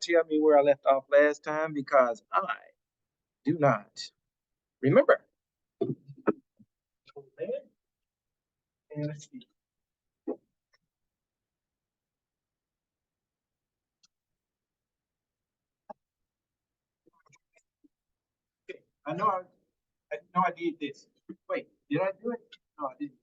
Tell me where I left off last time because I do not remember. And let's see. Okay, I know I did this. Wait, did I do it? No, I didn't.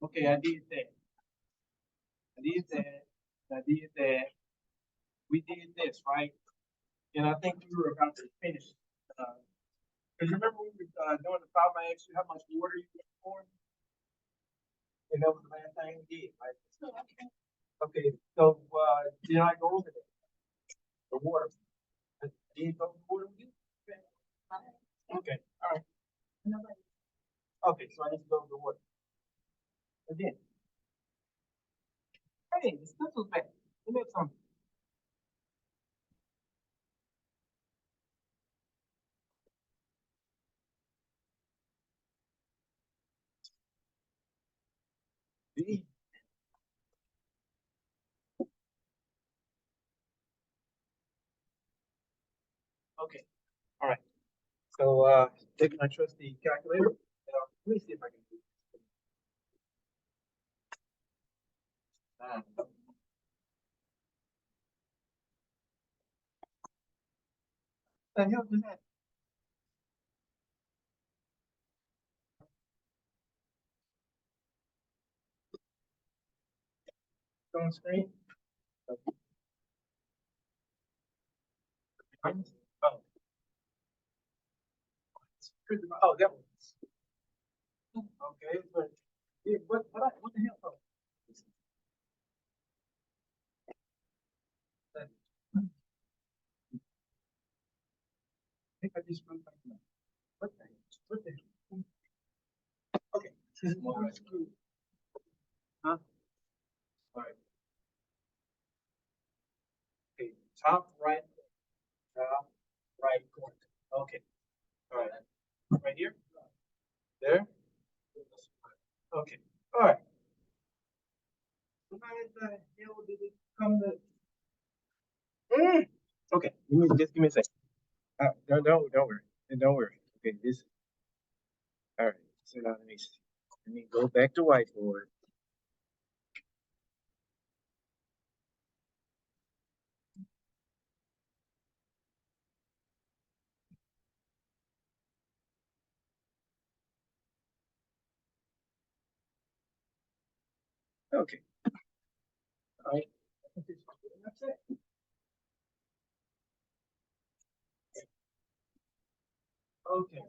Okay, I did that. I did that. I did that. We did this, right? And I think we were about to finish. Because remember we were doing the problem. I asked you how much water you were pouring, and that was the last thing we did, right? Okay, so did I go over there? The water. Did you go over the water with you? Okay, all right. Okay, so I need to go over the water. Again. Hey, the stencil's back. Let me have some. Okay, all right. So taking my trusty calculator. Let me see if I can do this. The hell is that on screen? Oh, oh, that one. Okay, but yeah, what the hell? Oh, I think I just went back now. What the hell? What the hell? Okay. Huh? All right. Okay. Top right. Top right corner. Okay. All right. Right here. There. Okay. All right. Why the hell did it come to? Okay. Just give me a second. Don't worry. Don't worry. Okay. This. All right. So now let me go back to whiteboard. Okay. All right. That's it. Okay.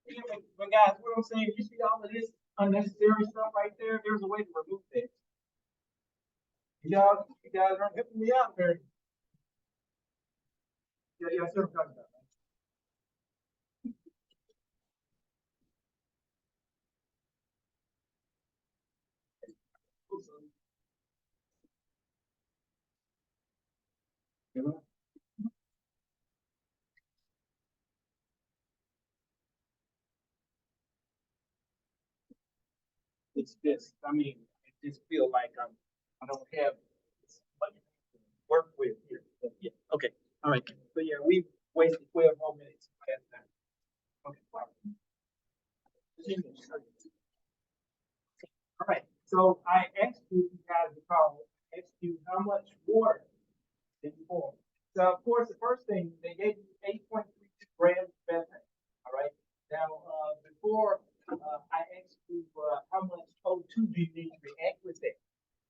Yeah, but guys, what I'm saying, you see all of this unnecessary stuff right there? There's a way to remove that. You guys aren't helping me out very. Yeah, I see what I'm talking about. You know, it's just, I mean, it just feel like I don't have much to work with here. But yeah, okay, all right. So yeah, we wasted 12 more minutes last time. Okay, fine. All right. So I asked you guys to call. I asked you how much water did you pour. So of course, the first thing they gave you 8.32 grams of methane. All right. Now, before I asked you how much O2 do you need to react with that?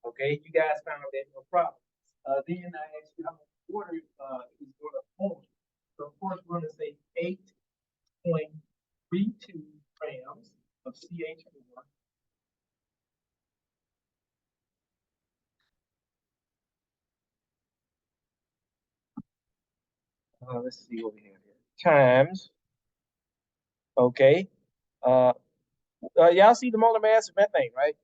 Okay, you guys found that no problem. Then I asked you how much water is going to form. So of course, we're going to say 8.32 grams of CH4. Let's see what we have here. Times. Okay. Uh, y'all see the molar mass of methane, right?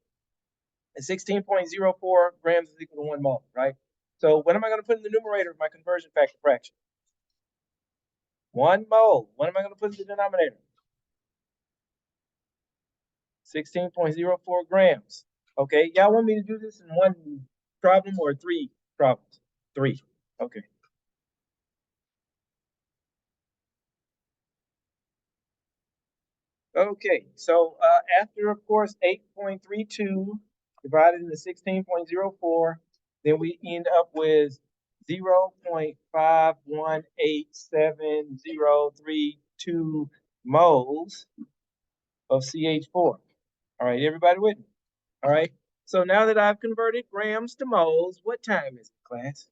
And 16.04 grams is equal to 1 mole, right? So what am I going to put in the numerator of my conversion factor fraction? 1 mole. What am I going to put in the denominator? 16.04 grams. Okay, y'all want me to do this in one problem or three problems? Three. Okay. Okay, so after, of course, 8.32 divided into 16.04, then we end up with 0.518703 moles of CH4. All right, everybody with me? All right, so now that I've converted grams to moles, what time is it, class?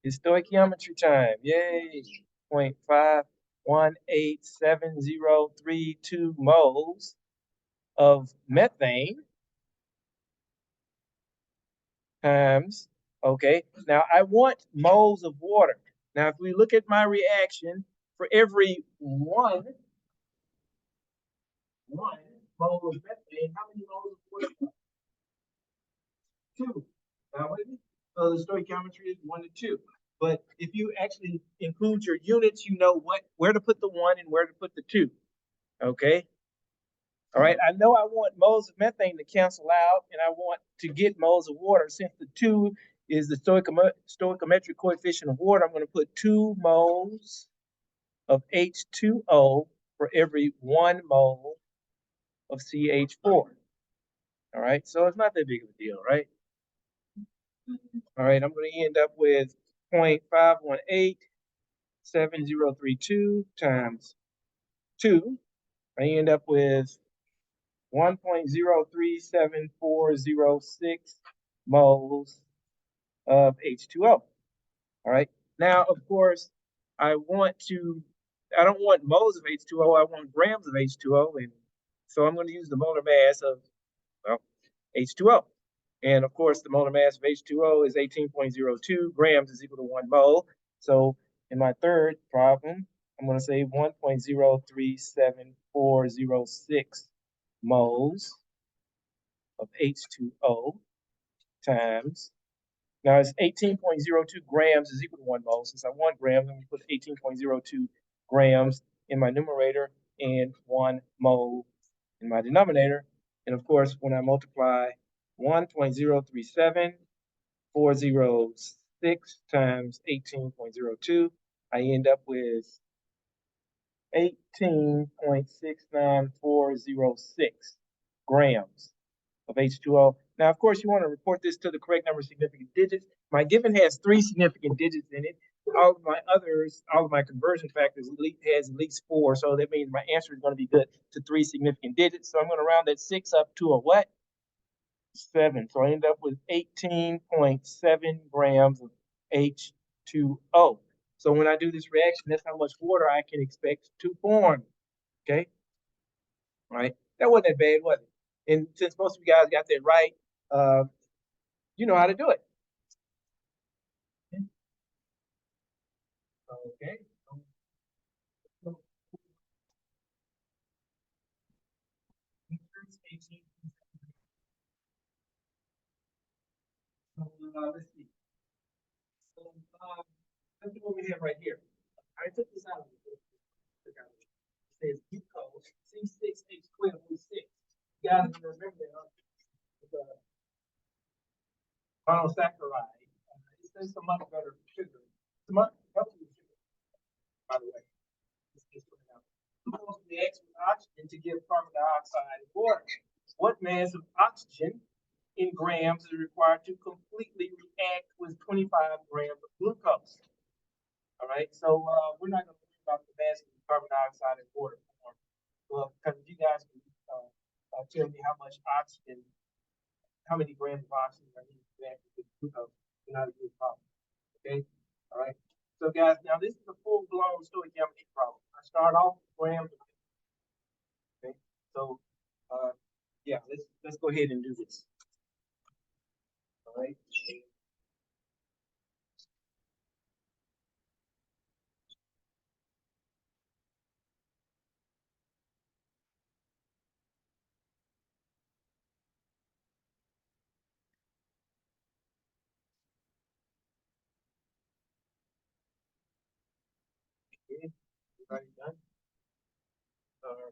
It's stoichiometry time. Yay! 0.518703 moles of methane times, okay, now I want moles of water. Now, if we look at my reaction, for every one mole of methane, how many moles of water? Two. Now, wait a minute. So the stoichiometry is 1 to 2. But if you actually include your units, you know where to put the 1 and where to put the 2. Okay. All right. I know I want moles of methane to cancel out, and I want to get moles of water. Since the 2 is the stoichiometric coefficient of water, I'm going to put 2 moles of H2O for every 1 mole of CH4. All right. So it's not that big of a deal, right? All right, I'm going to end up with 0.518732 times 2. I end up with 1.037406 moles of H2O. All right, now, of course, I don't want moles of H2O, I want grams of H2O. And so I'm going to use the molar mass of, well, H2O. And of course, the molar mass of H2O is 18.02 grams is equal to 1 mole. So in my third problem, I'm going to say 1.037406 moles of H2O times. Now it's 18.02 grams is equal to 1 mole. Since I want grams, I'm going to put 18.02 grams in my numerator and 1 mole in my denominator. And of course, when I multiply 1.037406 times 18.02, I end up with 18.69406 grams of H2O. Now, of course, you want to report this to the correct number of significant digits. My given has 3 significant digits in it. All of my conversion factors has at least 4. So that means my answer is going to be good to 3 significant digits. So I'm going to round that 6 up to a what? 7. So I end up with 18.7 grams of H2O. So when I do this reaction, that's how much water I can expect to form. Okay? All right. That wasn't that bad, was it? And since most of you guys got that right, you know how to do it. Okay. Let's see. So, let's do what we have right here. I took this out of it. It says glucose C6H12O6. You guys remember that? The monosaccharide. It says some much better sugar. Some much healthier sugar, by the way. Glucose reacts with oxygen to give carbon dioxide and water. What mass of oxygen in grams is required to completely react with 25 grams of glucose? All right, so we're not going to worry about the mass of carbon dioxide and water. Well, because you guys can tell me how much oxygen, how many grams of oxygen are needed to react with glucose, you're not a good problem. Okay, all right. So guys, now this is a full-blown stoichiometry problem. I start off with grams. Okay, so yeah, let's go ahead and do this. All right. Okay. Everybody done? Uh,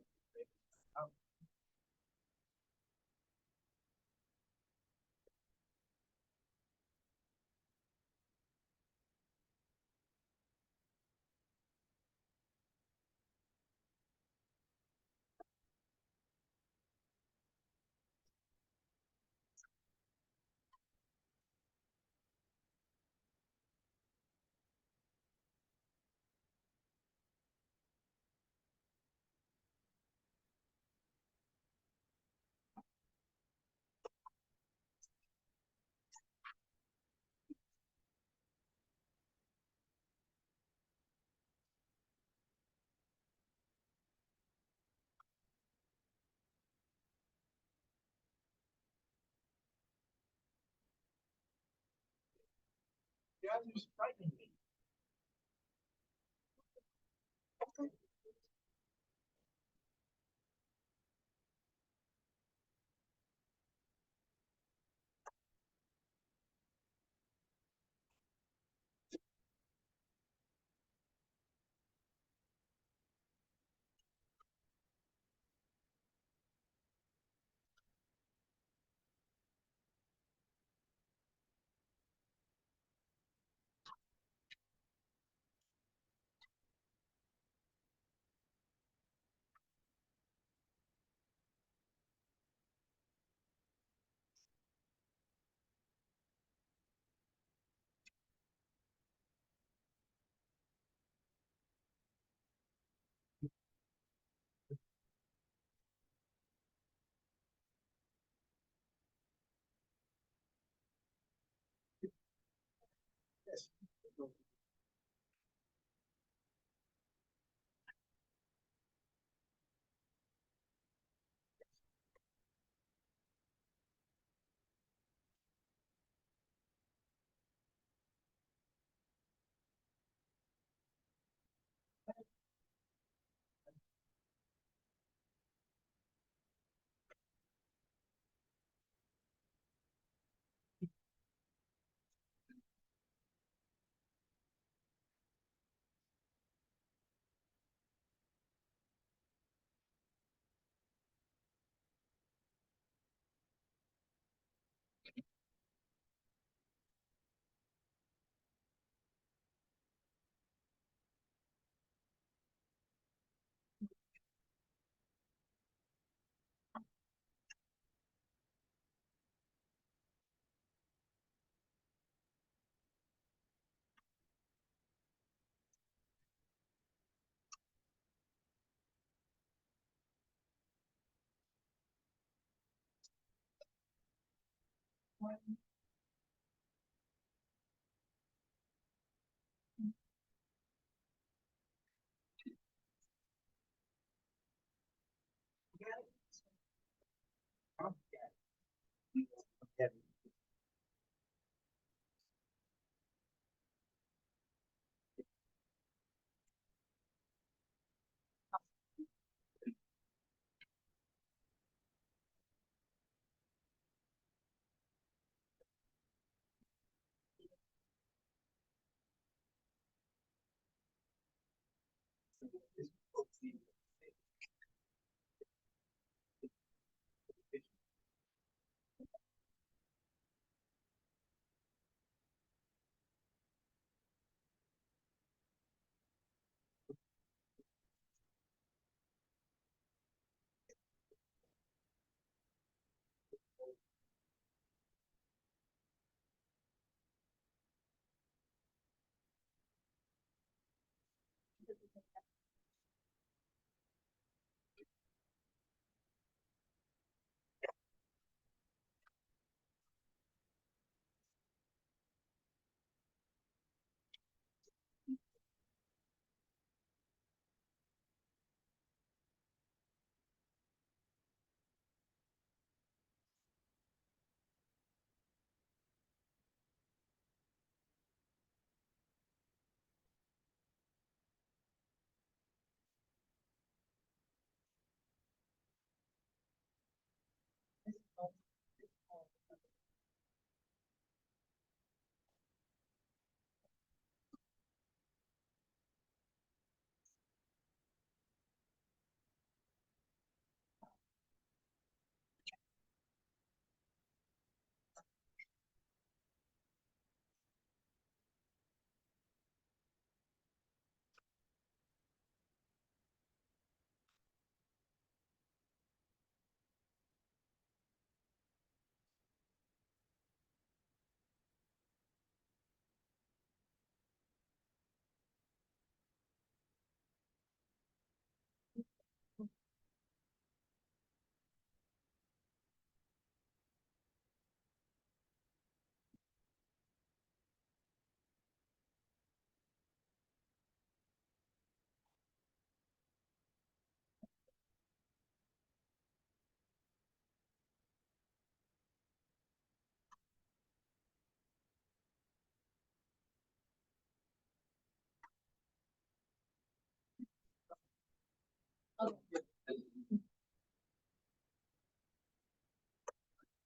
guys are striking me. Yes. Yeah.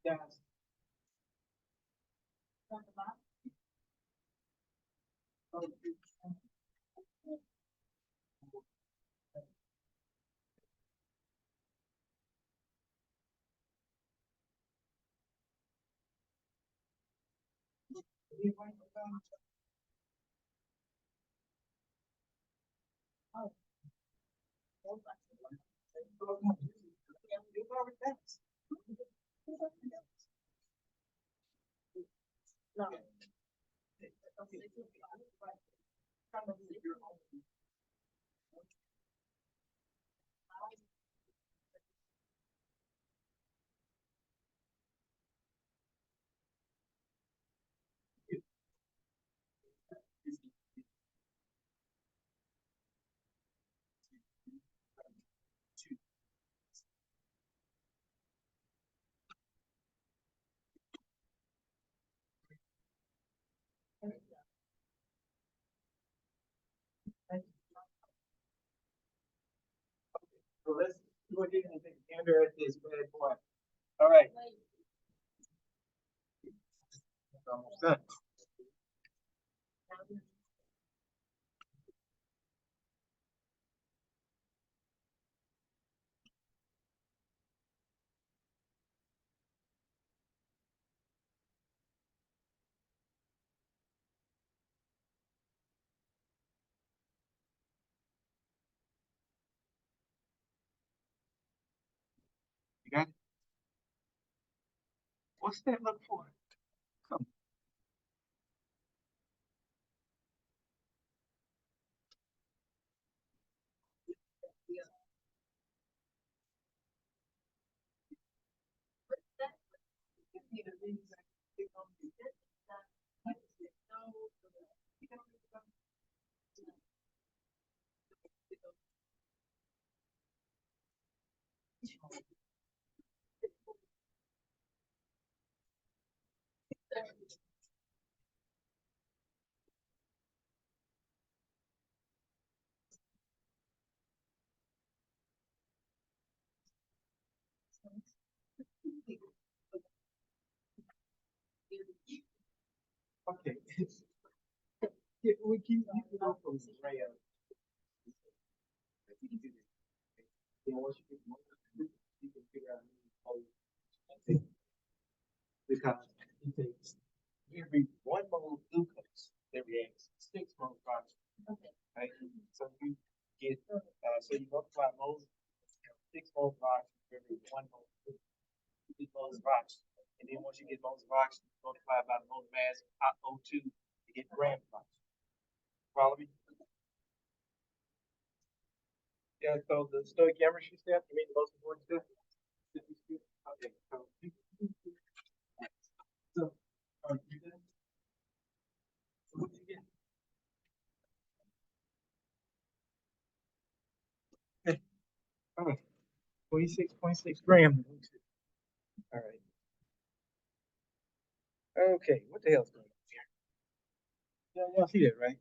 Yes. So let's go ahead and take a gander at this bad boy. All right. It's almost done. You got it? What's that look for? Come. Okay. Yeah, we keep you know from Ray. Then once you get more, you can figure out how you because it takes every 1 mole of glucose that reacts 6 moles of oxygen. Right? So you get so you multiply moles, 6 moles of oxygen for every 1 mole of glucose. You get moles of oxygen. And then once you get moles of oxygen, multiply by the mole mass of O2 to get grams of oxygen. Follow me? Yeah, so the stoichiometry step, you mean the most important step? Okay, so you done? So what you get? Okay. All right. 26.6 grams. All right. Okay, what the hell's going on here? Yeah, y'all see that, right?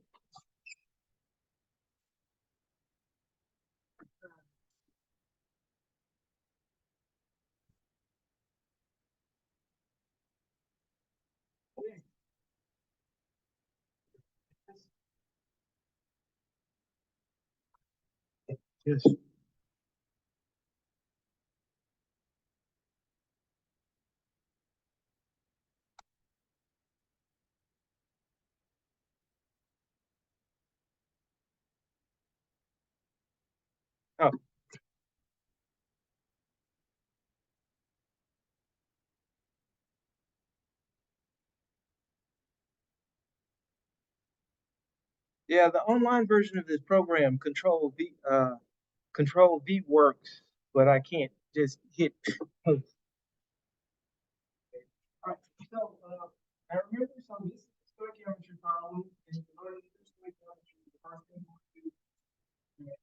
Yes. Oh, yeah, the online version of this program, Control V works, but I can't just hit post. All right, so I remember some of this stoichiometry problem, and in order to do stoichiometry, the first thing you want to do is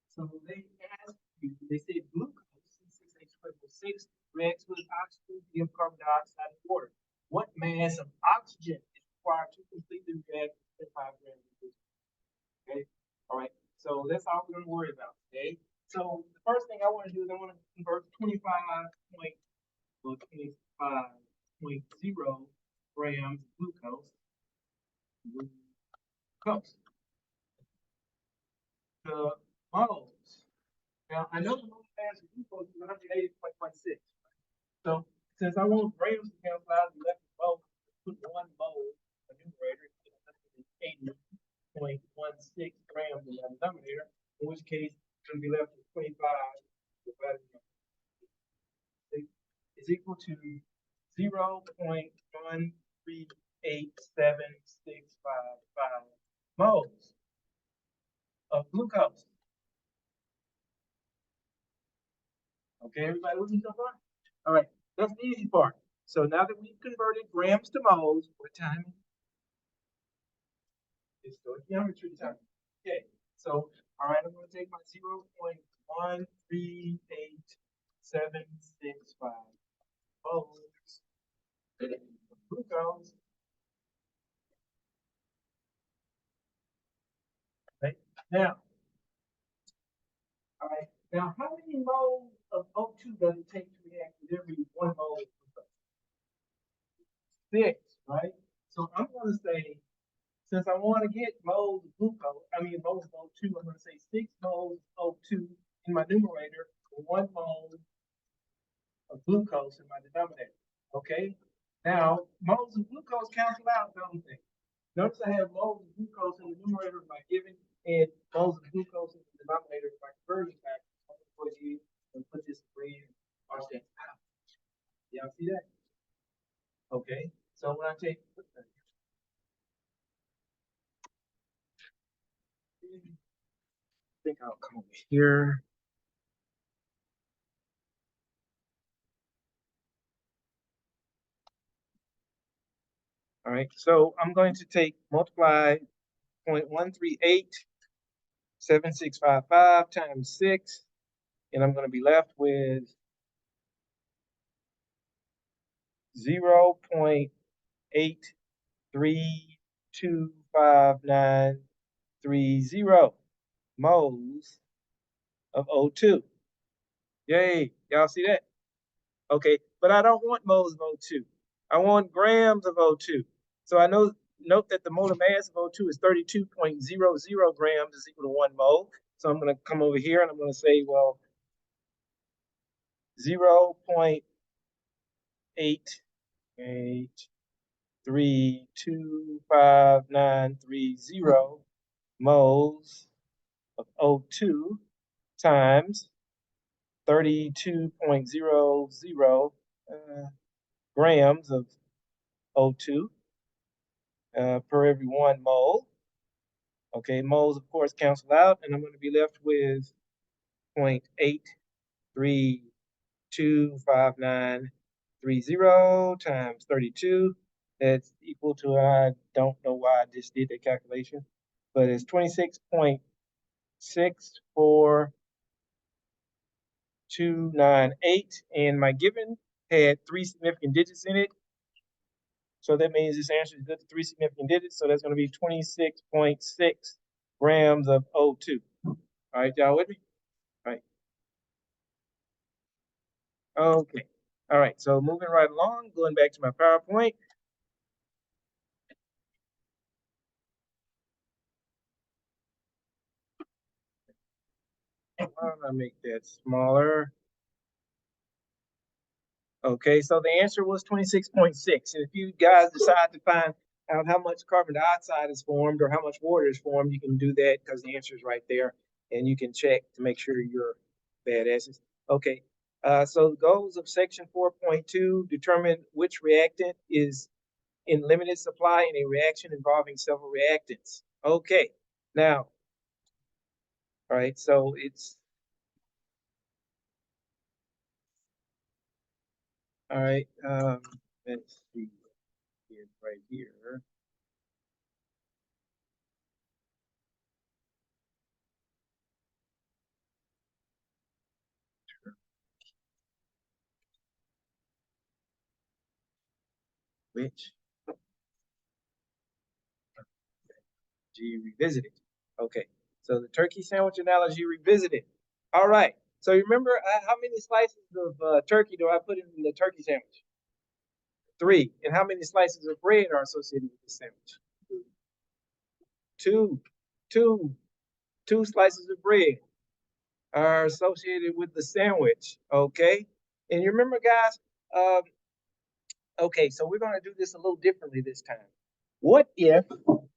so they asked you, they said glucose, C6H12O6, reacts with oxygen, give carbon dioxide, and water. What mass of oxygen is required to completely react with 5 grams of glucose? Okay, all right. So that's all we're gonna worry about, okay? So the first thing I want to do is I want to convert 25.0 grams of glucose to moles. Now I know the molar mass of glucose is 180.16. So since I want grams to cancel out and left with moles, put 1 mole a numerator, 180.16 grams in the denominator, in which case it's going to be left with 25 divided by 6 is equal to 0.138765 moles of glucose. Okay, everybody with me so far? All right, that's the easy part. So now that we've converted grams to moles, what time? It's stoichiometry time. Okay, so all right, I'm going to take my 0.138765 moles of glucose. Right now, all right. Now, how many moles of O2 does it take to react with every 1 mole of glucose? 6, right? So I'm going to say, since I want to get moles of glucose, moles of O2, I'm going to say 6 moles of O2 in my numerator, 1 mole of glucose in my denominator. Okay? Now, moles of glucose cancel out, don't they? Notice I have moles of glucose in the numerator of my given and moles of glucose in the denominator of my conversion factor. I'm going to put you and put this red or that out. Y'all see that? Okay. So when I take I think I'll come over here. All right. So I'm going to multiply 0.138765 times 6, and I'm going to be left with 0.832593 moles of O2. Yay, y'all see that? Okay, but I don't want moles of O2. I want grams of O2. So note that the molar mass of O2 is 32.00 grams is equal to 1 mole. So I'm going to come over here and I'm going to say, well, 0.832593 moles of O2 times 32.00 grams of O2 per every 1 mole. Okay, moles, of course, cancel out, and I'm going to be left with 0.832593 times 32. That's equal to, I don't know why I just did that calculation, but it's 26.64298, and my given had 3 significant digits in it. So that means this answer is good to 3 significant digits. So that's going to be 26.6 grams of O2. All right, y'all with me? All right. Okay. All right. So moving right along, going back to my PowerPoint. Why don't I make that smaller? Okay, so the answer was 26.6. And if you guys decide to find out how much carbon dioxide is formed or how much water is formed, you can do that because the answer is right there. And you can check to make sure you're badasses. Okay, so the goals of section 4.2 determine which reactant is in limited supply in a reaction involving several reactants. Okay, now, all right, so it's, all right, let's see, it's right here. Which G revisited. Okay, So the turkey sandwich analogy revisited. All right. So you remember how many slices of turkey do I put in the turkey sandwich? 3. And how many slices of bread are associated with the sandwich? 2. 2. 2 slices of bread are associated with the sandwich. Okay. And you remember, guys, okay, so we're going to do this a little differently this time. What if,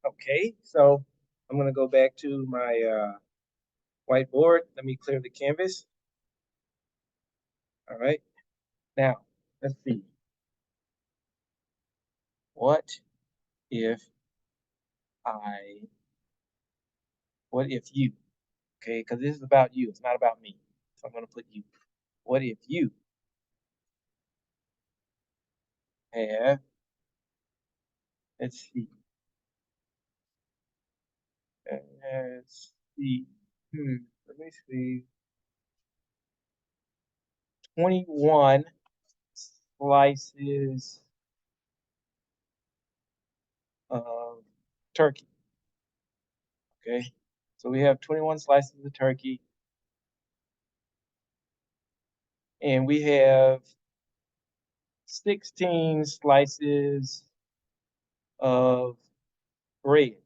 okay, so I'm going to go back to my whiteboard. Let me clear the canvas. All right. Now, let's see. What if you, okay, because this is about you. It's not about me. So I'm going to put you. What if you have, let's see. Let's see. Let me see. 21 slices of turkey. Okay. So we have 21 slices of turkey. And we have 16 slices of bread.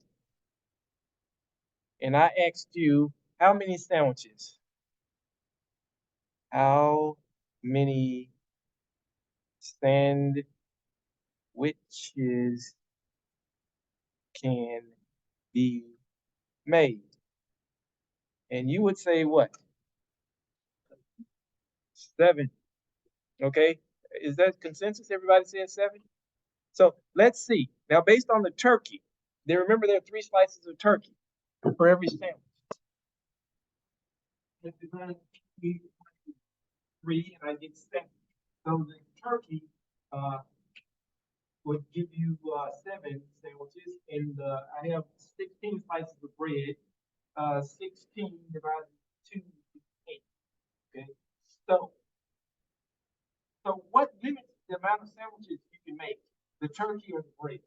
And I asked you, how many sandwiches? How many sandwiches can be made? And you would say what? 7. Okay. Is that consensus? Everybody says 7? So let's see. Now, based on the turkey, remember there are 3 slices of turkey for every sandwich. If you're going to eat 3 and I get 7. So the turkey would give you 7 sandwiches, and I have 16 slices of bread. 16 divided by 2 is 8. Okay. So what limits the amount of sandwiches you can make? The turkey or the bread?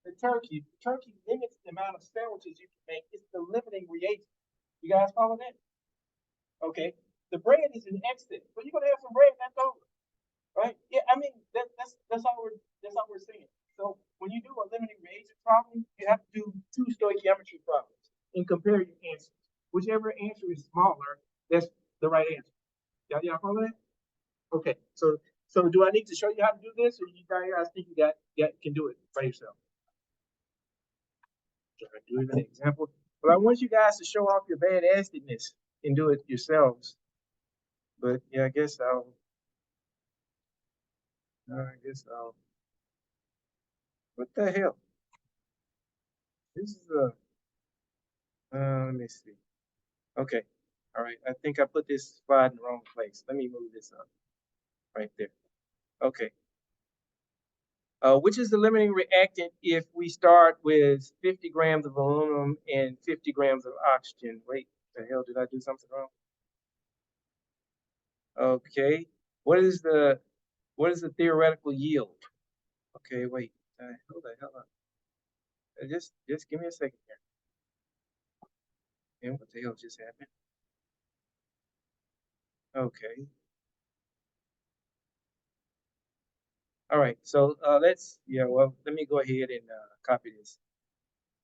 The turkey. The turkey limits the amount of sandwiches you can make. It's the limiting reagent. You guys follow that? Okay. The bread is an excess, so you're gonna have some bread left over, right? Yeah. I mean that's all we're saying. So when you do a limiting reagent problem, you have to do 2 stoichiometry problems and compare your answers. Whichever answer is smaller, that's the right answer. Y'all follow that? Okay. So do I need to show you how to do this, or you guys think you can do it by yourself? Should I do an example? Well, I want you guys to show off your badassness and do it yourselves. But yeah, I guess I'll. What the hell? This is let me see. Okay. All right. I think I put this slide in the wrong place. Let me move this up right there. Okay. Which is the limiting reactant if we start with 50 grams of aluminum and 50 grams of oxygen? Wait, the hell, did I do something wrong? Okay. What is the theoretical yield? Okay, wait. Hold the hell up. Just give me a second here. And what the hell just happened? Okay. All right. So let me go ahead and copy this.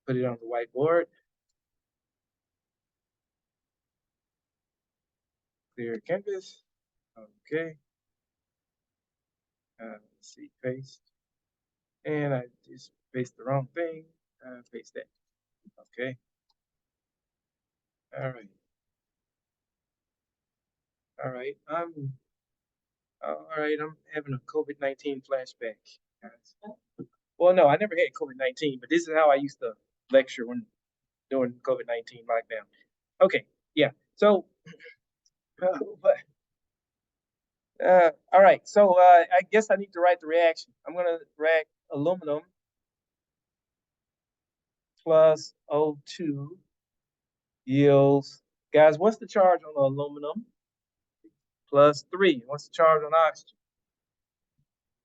Put it on the whiteboard. Clear canvas. Okay. Let's see, paste. And I just paste the wrong thing. Paste that. Okay. All right. All right. I'm having a COVID-19 flashback, guys. Well, no, I never had COVID-19, but this is how I used to lecture when during COVID-19 lockdown. Okay. Yeah. So, all right. So I guess I need to write the reaction. I'm gonna react aluminum plus O2 yields, guys, what's the charge on aluminum? Plus 3. What's the charge on oxygen?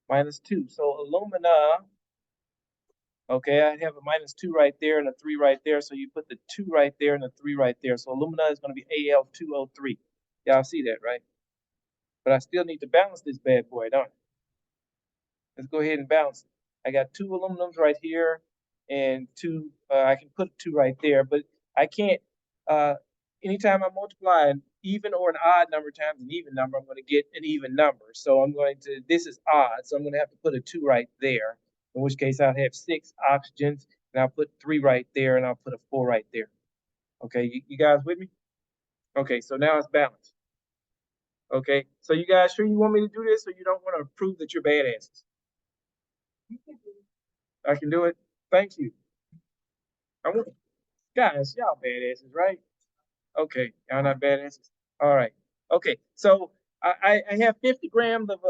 Minus 2. So alumina Okay, I have a -2 right there and a 3 right there. So you put the 2 right there and the 3 right there. So alumina is going to be Al2O3. Y'all see that, right? But I still need to balance this bad boy, don't I? Let's go ahead and balance it. I got 2 aluminums right here and 2, I can put 2 right there, but I can't, anytime I multiply an even or an odd number times an even number, I'm going to get an even number. So I'm going to, this is odd, so I'm going to have to put a 2 right there, in which case I'll have 6 oxygens, and I'll put 3 right there, and I'll put a 4 right there. Okay, you guys with me? Okay, so now it's balanced. Okay, so you guys sure you want me to do this, or you don't want to prove that you're badasses? I can do it. Thank you. I want, guys, y'all badasses, right? Okay, y'all not badasses. All right. Okay, so I have 50 grams of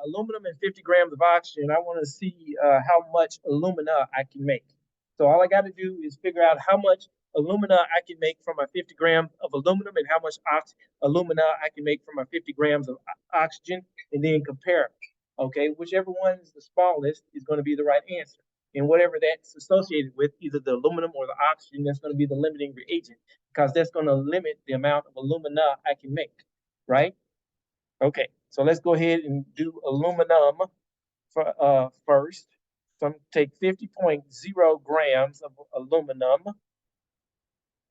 aluminum and 50 grams of oxygen. I want to see how much alumina I can make. So all I got to do is figure out how much alumina I can make from my 50 grams of aluminum and how much alumina I can make from my 50 grams of oxygen, and then compare them. Okay, whichever one is the smallest is going to be the right answer. And whatever that's associated with, either the aluminum or the oxygen, that's going to be the limiting reagent, because that's going to limit the amount of alumina I can make, right? Okay, so let's go ahead and do aluminum for, first. So I'm going to take 50.0 grams of aluminum.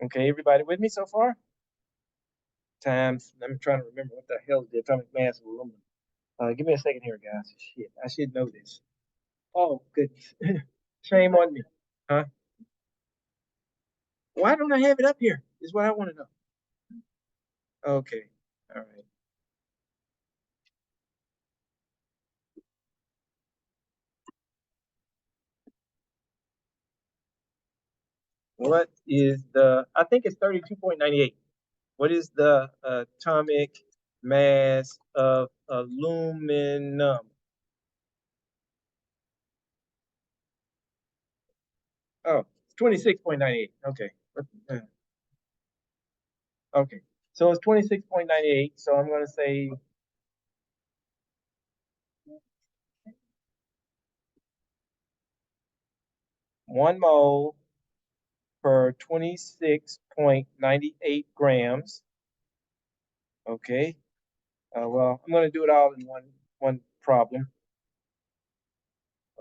Okay, everybody with me so far? Times, I'm trying to remember what the hell is the atomic mass of aluminum. Give me a second here, guys. Shit, I should know this. Oh, goodness. Shame on me. Huh? Why don't I have it up here? Is what I want to know. Okay, all right. What is the, I think it's 32.98. What is the atomic mass of aluminum? Oh, it's 26.98. Okay. Okay. So it's 26.98. So I'm going to say 1 mole per 26.98 grams. Okay. Well, I'm going to do it all in one problem.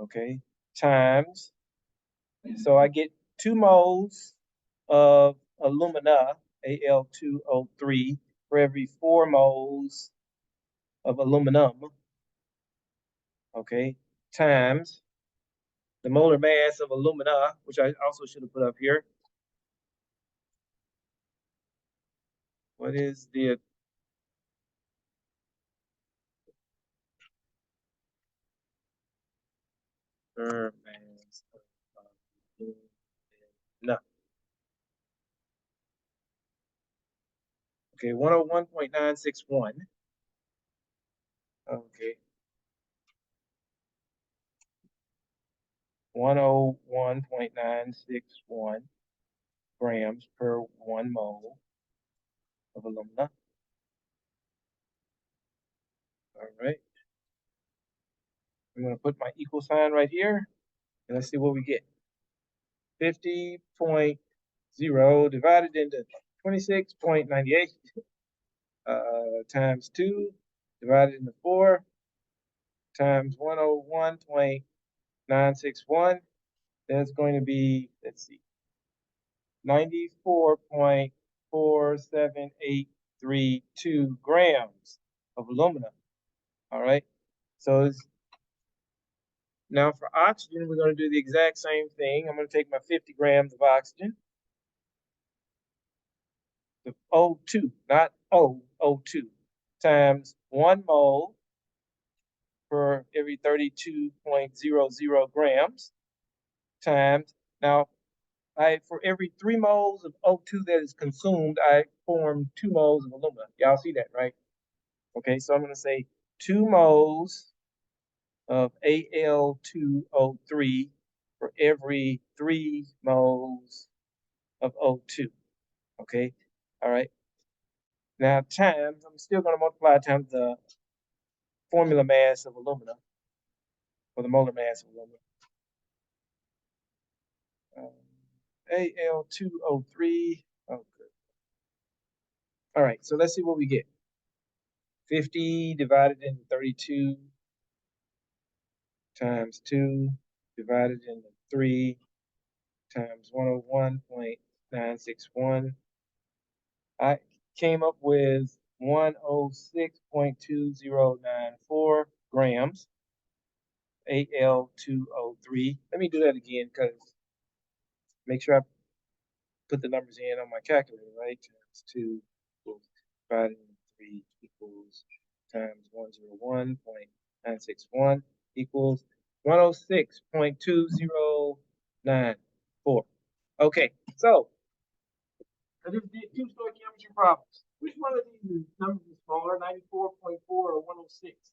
Okay. Times. So I get 2 moles of alumina, Al2O3, for every 4 moles of aluminum, okay, times the molar mass of alumina, which I also should have put up here. What is the mass of alumina? Okay, 101.961. Okay. 101.961 grams per 1 mole of alumina. All right. I'm going to put my equal sign right here, and let's see what we get. 50.0 divided into 26.98 times 2 divided into 4 times 101.961. That's going to be, let's see, 94.47832 grams of aluminum. All right. So it's, now for oxygen, we're going to do the exact same thing. I'm going to take my 50 grams of oxygen, the O2, not O2, times 1 mole per every 32.00 grams, times, now, for every 3 moles of O2 that is consumed, I form 2 moles of alumina. Y'all see that, right? Okay, so I'm going to say 2 moles of Al2O3 for every 3 moles of O2. Okay, all right. Now times, I'm still going to multiply times the formula mass of alumina, or the molar mass of alumina. AL2O3. Oh, good. All right, so let's see what we get. 50 divided into 32 times 2 divided into 3 times 101.961. I came up with 106.2094 grams AL2O3. Let me do that again because make sure I put the numbers in on my calculator, right? Times 2 equals divided into 3 equals times 101.961 equals 106.2094. Okay, so I just did 2 stoichiometry problems. Which one of these numbers is smaller, 94.4 or 106?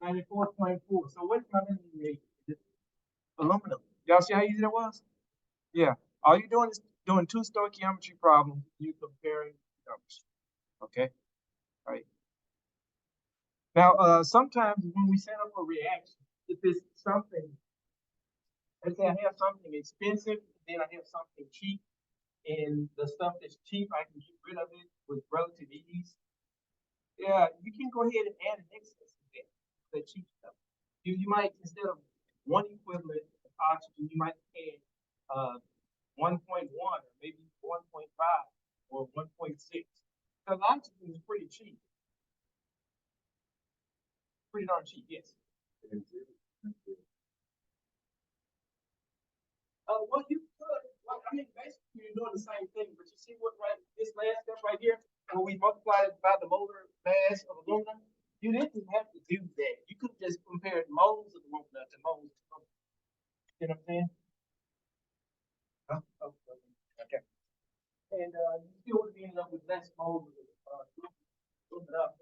94.4. So what's my memory rate? Aluminum. Y'all see how easy that was? Yeah. All you're doing is doing 2 stoichiometry problems. You're comparing numbers. Okay? All right. Now, sometimes when we set up a reaction, if it's something, let's say I have something expensive, then I have something cheap, and the stuff that's cheap, I can get rid of it with relative ease. Yeah, you can go ahead and add an excess to that, the cheap stuff. You might, instead of one equivalent of oxygen, you might add 1.1 or maybe 1.5 or 1.6. Because oxygen is pretty cheap. Pretty darn cheap, yes. Well, you could. Well, I mean, basically, you're doing the same thing, but you see what this last step right here, when we multiplied it by the molar mass of aluminum, you didn't have to do that. You could have just compared moles of aluminum to moles of aluminum. You know what I'm saying? Okay. And you still would be ending up with less moles of aluminum.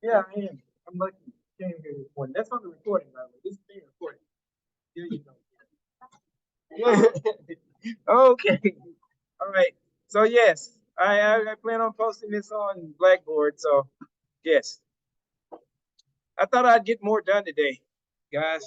Yeah, I am. I'm lucky. Came here this morning. That's on the recording, by the way. This is being recorded. There you go. Yeah. Okay. All right. So yes, I plan on posting this on Blackboard. So yes, I thought I'd get more done today, guys.